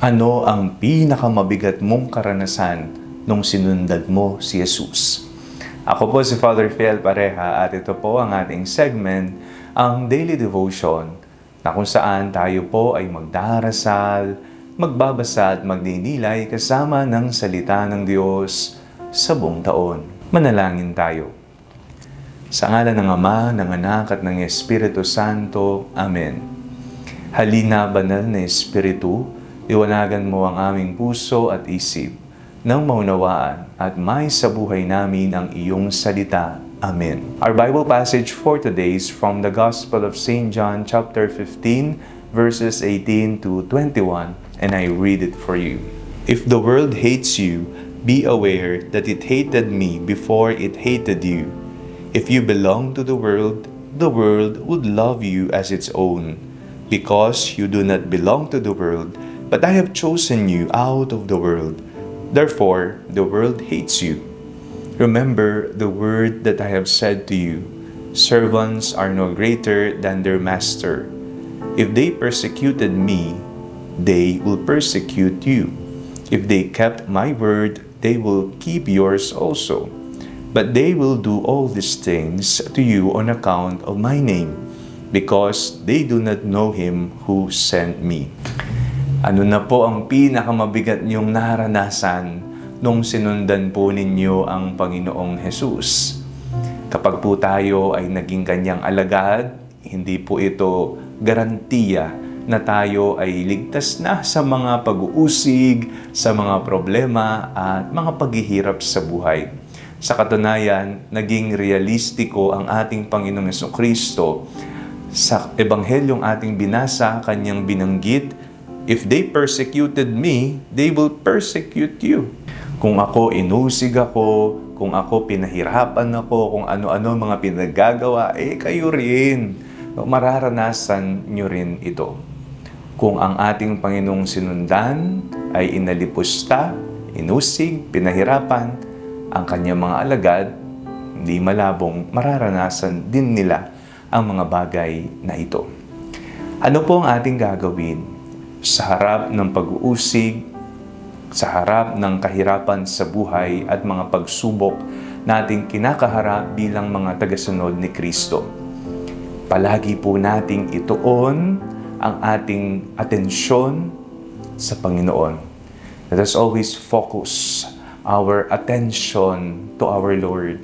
Ano ang pinakamabigat mong karanasan nung sinundan mo si Jesus? Ako po si Father Fiel Pareha at ito po ang ating segment, ang Daily Devotion, na kung saan tayo po ay magdarasal, magbabasa at magninilay kasama ng salita ng Diyos sa buong taon. Manalangin tayo. Sa ngalan ng Ama, ng Anak at ng Espiritu Santo. Amen. Halina, banal na Espiritu, iwanagan mo ang aming puso at isip nang maunawaan at may sa buhay namin ang iyong salita. Amen. Our Bible passage for today is from the Gospel of St. John chapter 15 verses 18 to 21, and I read it for you. If the world hates you, be aware that it hated me before it hated you. If you belong to the world would love you as its own. Because you do not belong to the world, but I have chosen you out of the world. Therefore, the world hates you. Remember the word that I have said to you. Servants are no greater than their master. If they persecuted me, they will persecute you. If they kept my word, they will keep yours also. But they will do all these things to you on account of my name, because they do not know him who sent me. Ano na po ang pinakamabigat niyong naranasan nung sinundan po ninyo ang Panginoong Jesus? Kapag po tayo ay naging kanyang alagad, hindi po ito garantiya na tayo ay ligtas na sa mga pag-uusig, sa mga problema at mga paghihirap sa buhay. Sa katunayan, naging realistiko ang ating Panginoong Jesucristo. Sa Ebanghelyong ating binasa, kanyang binanggit, if they persecuted me, they will persecute you. Kung ako inusig ako, kung ako pinahirapan ako, kung ano-ano mga pinagagawa, kayo rin. Mararanasan nyo rin ito. Kung ang ating Panginoong sinundan ay inalipusta, inusig, pinahirapan, ang kanyang mga alagad, hindi malabong mararanasan din nila ang mga bagay na ito. Ano po ang ating gagawin sa harap ng pag-uusig, sa harap ng kahirapan sa buhay at mga pagsubok nating kinakaharap bilang mga tagasunod ni Kristo? Palagi po nating ituon ang ating atensyon sa Panginoon. Let us always focus our attention to our Lord.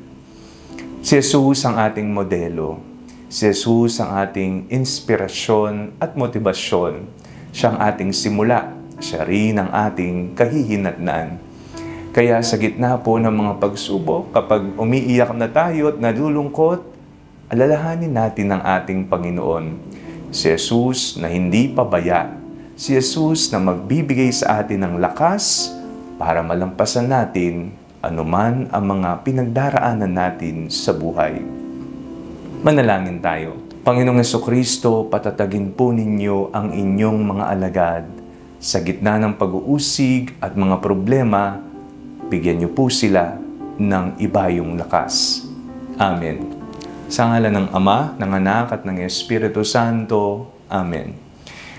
Si Jesus ang ating modelo. Si Jesus ang ating inspirasyon at motibasyon. Siya ang ating simula. Siya rin ang ating kahihinatnan. Kaya sa gitna po ng mga pagsubok, kapag umiiyak na tayo at nalulungkot, alalahanin natin ang ating Panginoon. Si Jesus na hindi pabaya. Si Jesus na magbibigay sa atin ng lakas para malampasan natin anuman ang mga pinagdaraanan natin sa buhay. Manalangin tayo. Panginoong Jesucristo, patatagin po ninyo ang inyong mga alagad. Sa gitna ng pag-uusig at mga problema, bigyan niyo po sila ng ibayong lakas. Amen. Sa ngalan ng Ama, ng Anak at ng Espiritu Santo. Amen.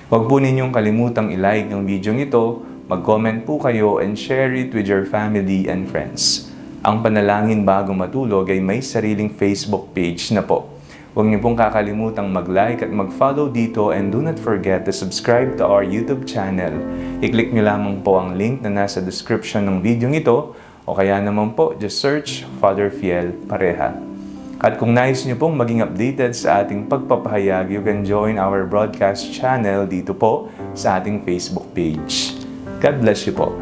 Huwag po ninyong kalimutang i-like ang video ito, mag-comment po kayo and share it with your family and friends. Ang Panalangin Bago Matulog ay may sariling Facebook page na po. Huwag niyo pong kakalimutang mag-like at mag-follow dito, and do not forget to subscribe to our YouTube channel. I-click niyo lamang po ang link na nasa description ng video ito, o kaya naman po, just search Father Fiel Pareha. At kung nais niyo pong maging updated sa ating pagpapahayag, you can join our broadcast channel dito po sa ating Facebook page. God bless you po.